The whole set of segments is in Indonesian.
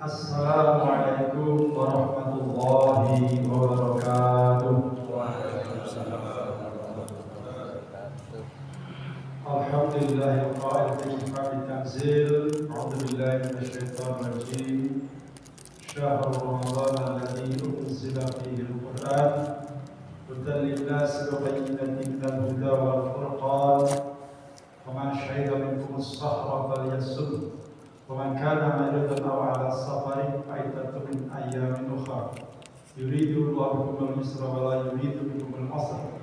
Assalamualaikum warahmatullahi wabarakatuh. Alhamdulillahil qa'il fi kitabit tanzil. A'udzu billahi minasyaitonir rajim. Syahrul Ramadan alladzi unzila fihi al-Qur'an hudan lin-nasi wa bayyinatin minal huda wal furqan. Faman syahida minkum as-sahra falyasum. ومن كان مريضا أو على سفر فعدة من أيام أخرى يريد الله بكم اليسر ولا يريد بكم العسر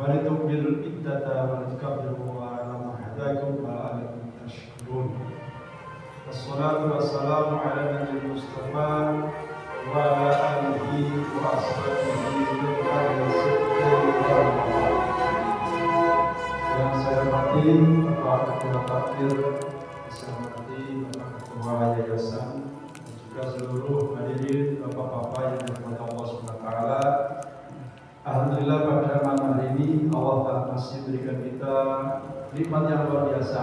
ولتكملوا العدة ولتكبروا الله على ما هداكم ولعلكم تشكرون. والصلاة والسلام على النبي المصطفى وعلى آله وأصحابه yang saya hormati Bapak Ketua Takmir, saya hormati Bapak Ketua Yayasan, dan juga seluruh hadirin Bapak-Bapak yang dirahmati Allah SWT. Alhamdulillah pada malam hari ini Allah masih berikan kita nikmat yang luar biasa.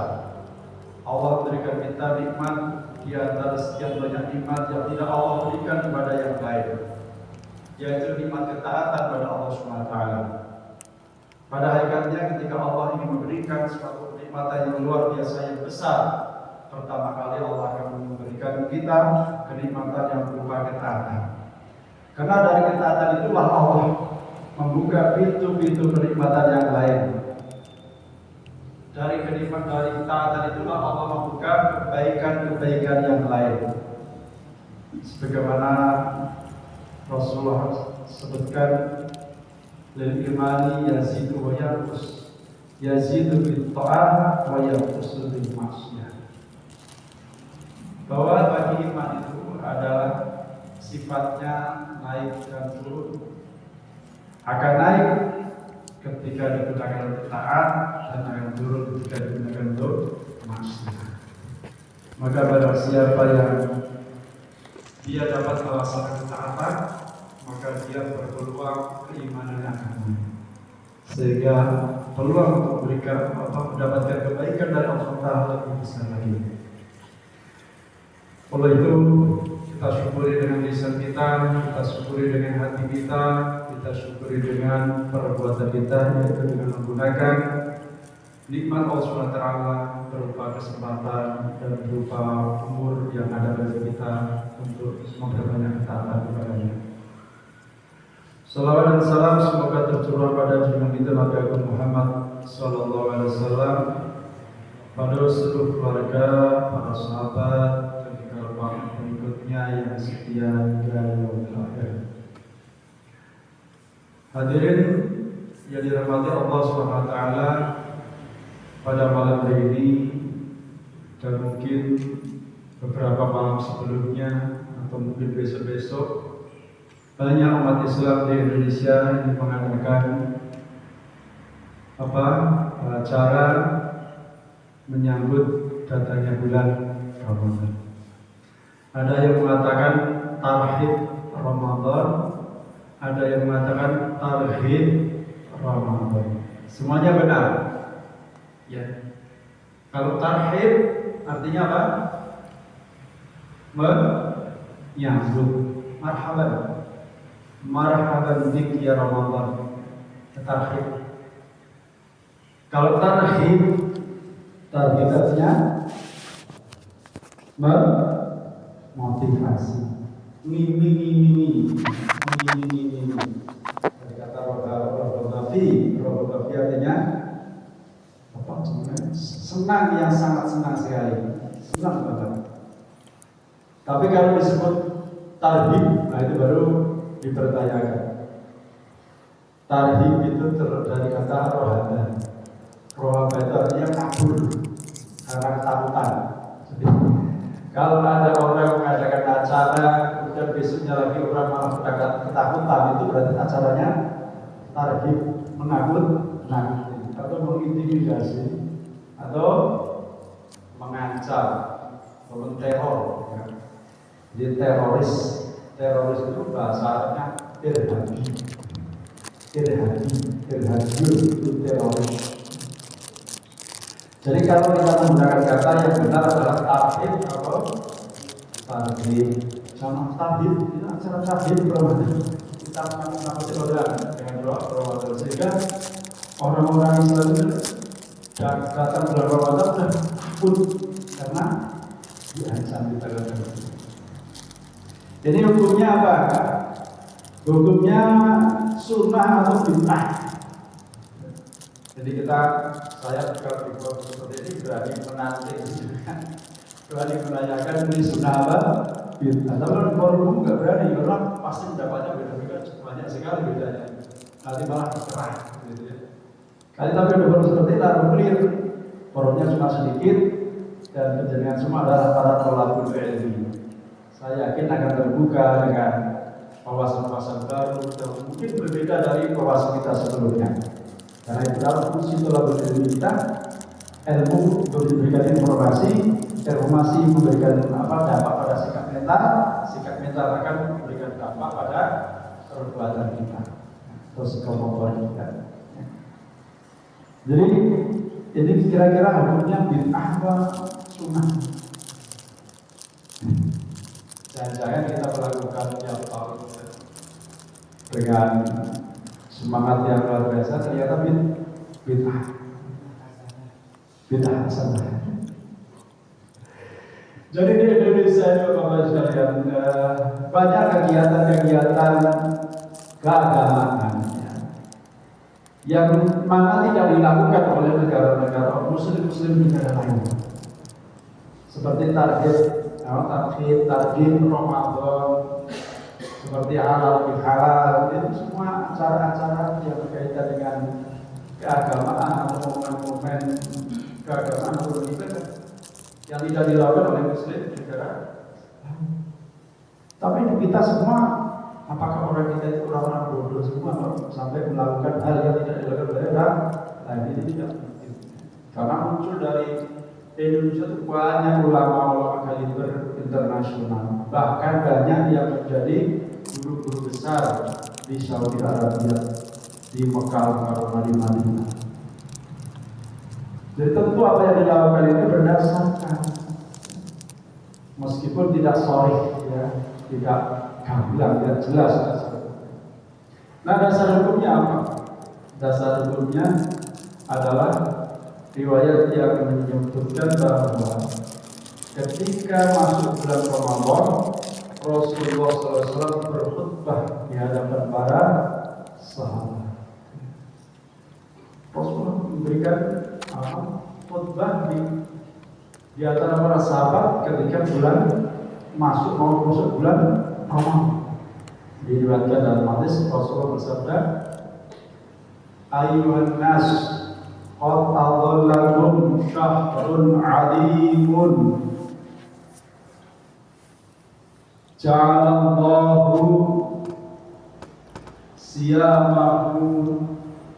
Allah berikan kita nikmat di antara sekian banyak nikmat yang tidak Allah berikan kepada yang lain, yaitu nikmat ketaatan pada Allah SWT. Pada hakikatnya ketika Allah ingin memberikan suatu kenikmatan yang luar biasa yang besar, pertama kali Allah akan memberikan kita kenikmatan yang berupa ketaatan. Karena dari ketaatan itulah Allah membuka pintu-pintu kenikmatan yang lain. Dari ketaatan itulah Allah membuka kebaikan-kebaikan yang lain. Sebagaimana Rasulullah sebutkan, lil imani yazidu wa yanqus, yazidu bit ta'ah wa yanqusu bil ma'siyah. Bahwa bagi iman itu adalah sifatnya naik dan turun. Akan naik ketika digunakan untuk taat dan akan turun ketika digunakan untuk maksiat. Maka barang siapa yang dia dapat melaksanakan ketaatan, maka dia berpeluang keimanan yang akan naik, sehingga peluang untuk mendapatkan kebaikan dari Allah Taala lebih besar lagi. Oleh itu kita syukuri dengan lisan kita syukuri dengan hati kita syukuri dengan perbuatan kita, yaitu dengan menggunakan nikmat Allah SWT berupa kesempatan dan berupa umur yang ada bagi kita untuk memperbanyak ketaatan kepadanya. Salawat dan salam semoga tercurah pada junjungan kita Nabi Agung Muhammad sallallahu alaihi wasallam, pada seluruh keluarga, para sahabat, dan juga para pengikutnya yang setia hingga yaumil akhir. Hadirin yang dirahmati Allah Subhanahu wa taala, pada malam hari ini dan mungkin beberapa malam sebelumnya atau mungkin besok-besok, banyak umat Islam di Indonesia yang mengadakan acara menyambut datangnya bulan Ramadan. Ada yang mengatakan tarhib Ramadan, ada yang mengatakan tarhib Ramadan. Semuanya benar. Ya. Kalau tarhib artinya apa? Menyambut. Marhaban bik ya Ramadan. Tarhib. Kalau tarhib artinya memotivasi. Mimi. Dari kata rogafi artinya apa? Senang, yang sangat senang sekali. Senang banget. Tapi kalau disebut tarhib, nah itu baru dipertanyakan. Tarhib itu dari kata rohaba. Rohaba itu artinya kabur karena ketakutan. Jadi kalau ada orang mengadakan acara, kemudian besoknya lagi orang malah ketakutan, itu berarti acaranya tarhib, menakut-nakuti atau mengintimidasi atau mengancam atau menteror. Jadi teroris itu bahasa Arabnya irhabi itu teroris. Jadi kalau kita menggunakan kata yang benar adalah tarhib atau tarhib. Sama tabib, itu acara tabib Ramadan. Kita mengamati Ramadan dengan doa Ramadan sehingga orang-orang Islam itu datang bulan Ramadan sudah takut karena diancam ditekan. Jadi hukumnya apa? Hukumnya sunnah atau bid'ah. Jadi saya juga berbuat seperti ini berani menanti, berani menanyakan ini sunnah apa? Bid'ah. Tapi kalau di forum nggak berani, karena pasti pendapatnya beda-beda, banyak sekali bedanya. Nanti malah bercerai, gitu ya. Kali tapi di forum seperti itu harus clear. Forumnya cuma sedikit dan penjaringan semua adalah para tolabul ilmi. Saya yakin akan terbuka dengan wawasan-wawasan baru dan mungkin berbeda dari wawasan kita sebelumnya. Karena itu dalam fungsi tolabul ilmi kita, ilmu untuk diberikan informasi memberikan dampak pada sikap mental akan memberikan dampak pada perbuatan kita atau kemampuan kita. Jadi ini kira-kira hukumnya bid'ah apa sunnah? Jangan-jangan kita melakukan tiap tahun dengan semangat yang luar biasa, ternyata bid'ah hasanah. Jadi di Indonesia itu Bapak sekalian banyak kegiatan-kegiatan keagamaan yang mana tidak dilakukan oleh negara-negara muslim di negara lain. Seperti target Ramadan, seperti halal bihalal, itu semua acara-acara yang berkaitan dengan keagamaan atau momen-momen keagamaan atau ibadah yang tidak dilakukan oleh muslim di negara. Tapi kita semua, apakah orang kita itu orang-orang bodoh semua sampai melakukan hal yang tidak dilakukan oleh orang lain? Ini tidak mungkin. Karena muncul dari Indonesia itu banyak ulama-ulama kaliber internasional, bahkan banyak yang menjadi guru-guru besar di Saudi Arabia, di Mekah, di Madinah. Jadi tentu apa yang dilakukan itu berdasarkan, meskipun tidak sharih, ya, tidak gamblang, tidak jelas. Nah, dasar hukumnya apa? Dasar hukumnya adalah riwayat yang menyebutkan bahwa ketika masuk bulan Ramadan, Rasulullah SAW berkhutbah di hadapan para sahabat. Rasulullah memberikan khutbah di antara para sahabat ketika mau masuk bulan Ramadan. Diriwayatkan dalam hadis Rasulullah bersabda, "Ayyuhan nas, qad adhallakum syahrun 'azimun. Ja'alallahu siyamahu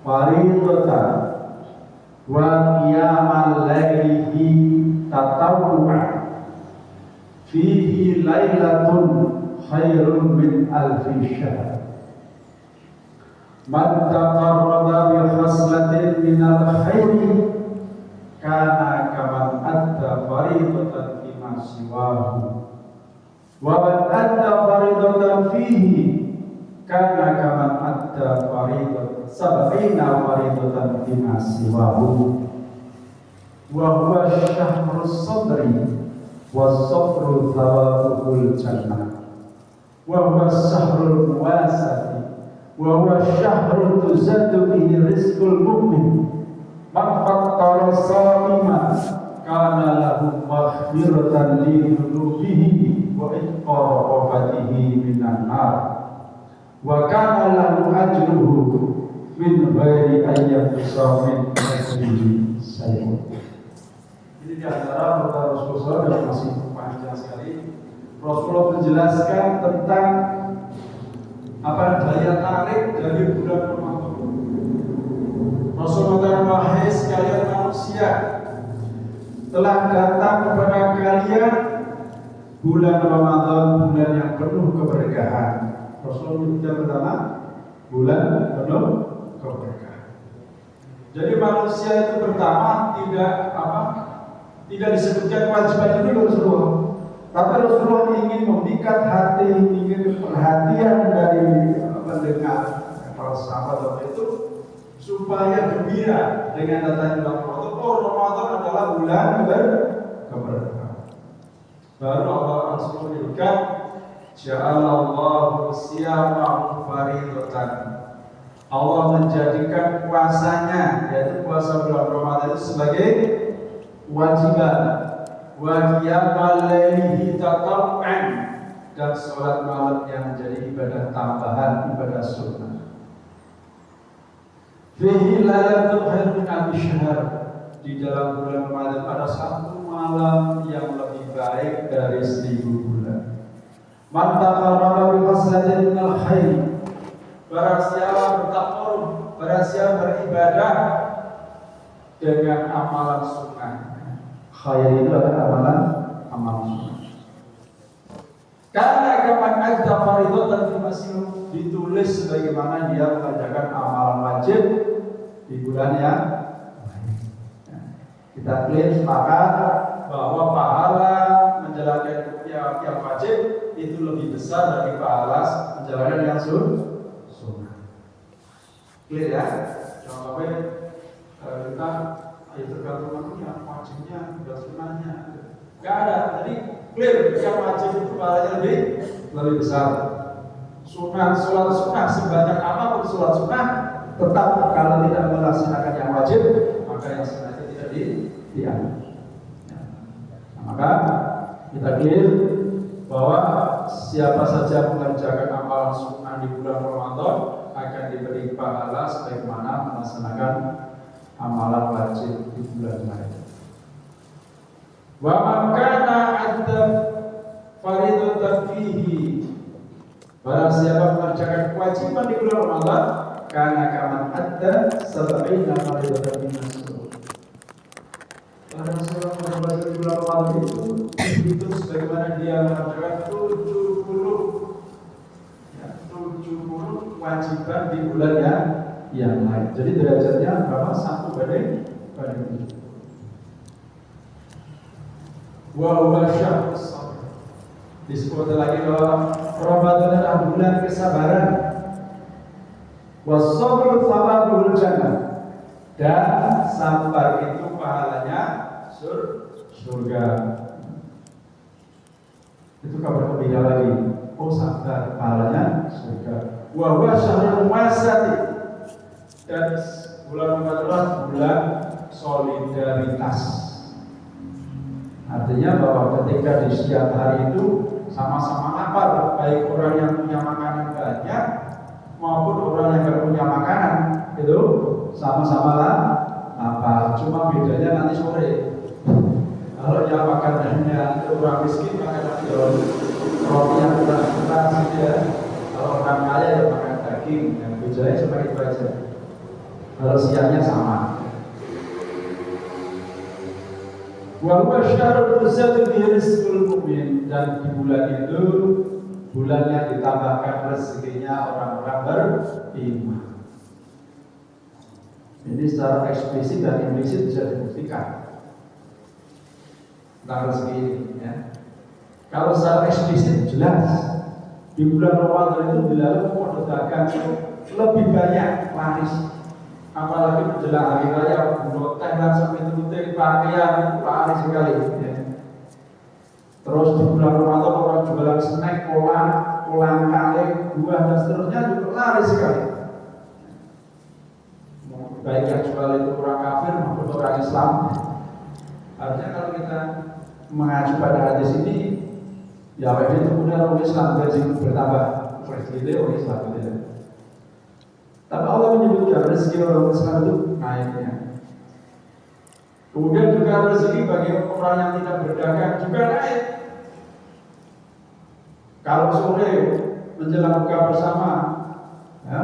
fariidatan wa qiyamal lailihi tatawwu'an. Fihi lailatun khairun min alfi syahr. Man taqarraba bi khaslatin min al-khairi kana kaman adda fariidatan fima siwahu. Wa man adda fariidatan fihi kana kaman adda fariidatan sab'ina fariidatan fima siwahu. Wa huwa syahrus sadri was-sabru thawabul jannah. Wa huwa syahrul muwasati wa huwa syahrul tuzaddu fihi rizqul mu'min. Man fattara sha'iman kana lahu maghfiratan li dhunubihi wa itqa raqabatihi minan nar wa kana lahu ajruhu min ghairi an yanqusa min ajrihi syai'un." Ini di antara perkataan Rasulullah yang masih panjang sekali. Rasulullah menjelaskan tentang daya tarik dari bulan Ramadan. Rasulullah mengatakan, "Wahai sekalian manusia, telah datang kepada kalian bulan Ramadan, bulan yang penuh keberkahan." Rasulullah menyebutkan pertama bulan penuh keberkahan. Jadi manusia itu pertama tidak disebutkan kewajiban itu Rasulullah, tapi Rasulullah ingin ingin memikat hati, ingin perhatian dari pendengar para sahabat waktu itu supaya gembira dengan datangnya bulan Ramadan. Oh, Ramadan adalah bulan keberkahan. Baru Allah langsung menyebutkan ja'alallahu siyamahu faridatan. Allah menjadikan puasanya, yaitu puasa bulan Ramadan itu sebagai kewajiban. Wa qiyamal laili tatawwan, dan sholat malam yang menjadi ibadah tambahan, ibadah sunnah. Fihi lailatul khair min alfi syahr. Di dalam bulan Ramadan ada satu malam yang lebih baik dari 1000 bulan. Man taqarraba bi hasanin minal khair, barang siapa bertaqarrub, barang siapa beribadah dengan amalan sunnah. Khair itu adalah amalan sunnah. Karena kapan ajda faridatan fi masih ditulis sebagaimana dia mengerjakan amalan wajib di bulan yang kita klaim sepakat bahwa pahala menjalankan yang wajib itu lebih besar dari pahala menjalankan yang sunnah. Clear ya? Jangan sampai kita tergantung yang wajibnya dan sunnahnya. Gak ada. Jadi clear, yang wajib itu pahalanya lebih besar. Sunnah, sholat sunnah sebanyak apapun sholat sunnah, tetap kalau tidak melaksanakan yang wajib, maka yang sunnah itu tidak diambil. Maka kita clear bahwa siapa saja mengerjakan amalan sunnah di bulan Ramadan akan diberi pahala sebagaimana melaksanakan amalan wajib di bulan lain. Wa man kana adda faridatan fihi, barang siapa mengerjakan kewajiban di bulan Ramadan, karena kaman adda sab'ina faridatan min as-sunnah. Barang siapa mengerjakan di bulan Ramadan itu sebagaimana dia mengerjakan 70 kewajiban di bulan yang lain. Jadi derajatnya berapa? 1 banding 7. Wa huwa syahrus sabr. Disebut lagi bahwa Ramadan adalah bulan kesabaran. Was-sabru thawabul jannah. Dan sabar itu pahalanya surga. Itu kabar gembira lagi. Oh, sabar pahalanya surga. Wa huwa syahrul muasati. Dan bulan Ramadan adalah bulan solidaritas. Artinya bahwa ketika di setiap hari itu sama-sama lapar, baik orang yang punya makanan banyak maupun orang yang tidak punya makanan, itu sama-sama lapar. Cuma bedanya nanti sore. Kalau yang makanannya orang miskin makan roti yang keras saja. Kalau orang kaya ya makan daging. Yang bedanya cuma itu aja. Kalau siangnya sama. Wa huwa syahrul muzaddid fi rizqil mu'min, dan di bulan itu bulan yang ditambahkan rezekinya orang-orang beriman. Ini secara eksplisit dan implisit bisa dibuktikan tentang rezeki ini ya. Kalau secara eksplisit jelas di bulan Ramadan itu dilakukan perdagangan lebih banyak laris. Apalagi menjelang hari raya, hotel sampai tutup pakaian laris sekali. Ya. Terus di bulan Ramadan orang jualan snack, kolang kaling, buah dan seterusnya juga laris sekali. Baik yang jual itu orang kafir maupun orang Islam. Artinya kalau kita mengacu pada hadis ini, ya itu benar orang Islam gaji bertambah, rezeki orang Islam gitu. Tapi Allah menyebutkan rezeki orang Islam itu naiknya. Kemudian juga rezeki bagi orang yang tidak berdagang juga naik. Kalau sore menjelang buka bersama, ya,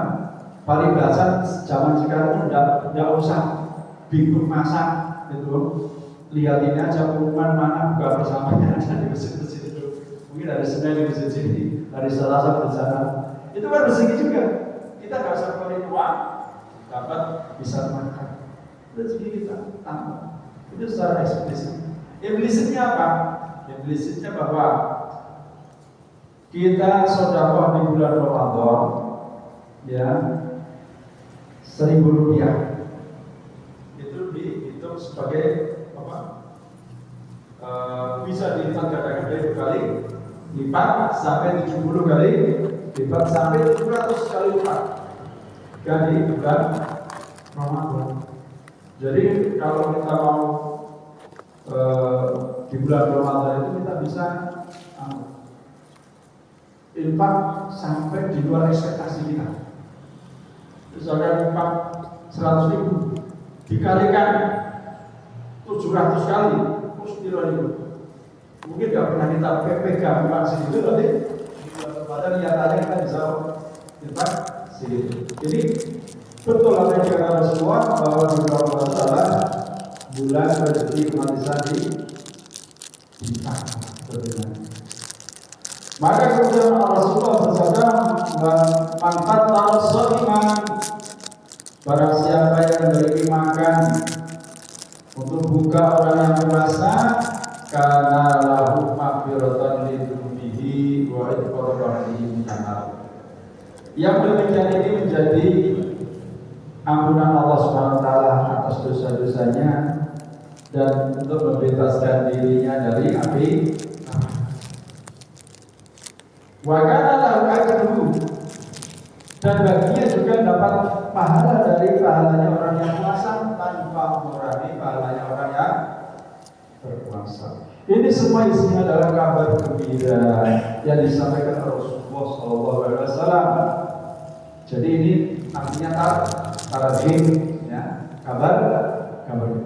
paribasan zaman sekarang tidak usah bingung masak, gitu. Lihat ini aja pengumuman mana buka bersamanya ada di masjid-masjid itu. Mungkin hari Senin di masjid sini, hari Selasa bersama. Itu kan rezeki juga. Kita nggak usah keluarin uang, dapat bisa makan. Rezeki kita tambah. Itu secara eksplisit. Implisitnya apa? Implisitnya bahwa kita sedekah di bulan Ramadan, ya, 1.000 rupiah. Itu dihitung sebagai apa? Bisa dilipat kadang-kadang dari kali lipat sampai 70 kali lipat sampai 700 kali lipat dari bulan Ramadan. Jadi kalau kita mau di bulan Ramadan itu kita bisa infak sampai di luar ekspektasi kita. Misalnya infak 100.000 dikalikan 700 kali, mungkin nggak pernah kita pegang infak segitu, nanti pada nyatanya kita bisa infak segitu. Jadi betul apa yang dikatakan Rasulullah bahwa bulan Ramadan adalah bulan rezeki umat Islam di infak. Maka kemudian Rasulullah bersabda, manfaat al-saiman, barang siapa yang memberi makan untuk buka orang yang puasa, karena lahu maghfiratan li dzunubihi wa idqarrahlihi minan. Yang demikian ini menjadi ampunan Allah Subhanahu wa taala atas dosa-dosanya dan untuk membebaskan dirinya dari api. Wa kana lahu ajruhu, dan baginya juga dapat pahala dari pahalanya orang yang puasa tanpa mengurangi pahalanya orang yang berpuasa. Ini semua isinya adalah kabar gembira yang disampaikan Rasulullah SAW. Jadi ini artinya tarhib, ya, kabar gembira.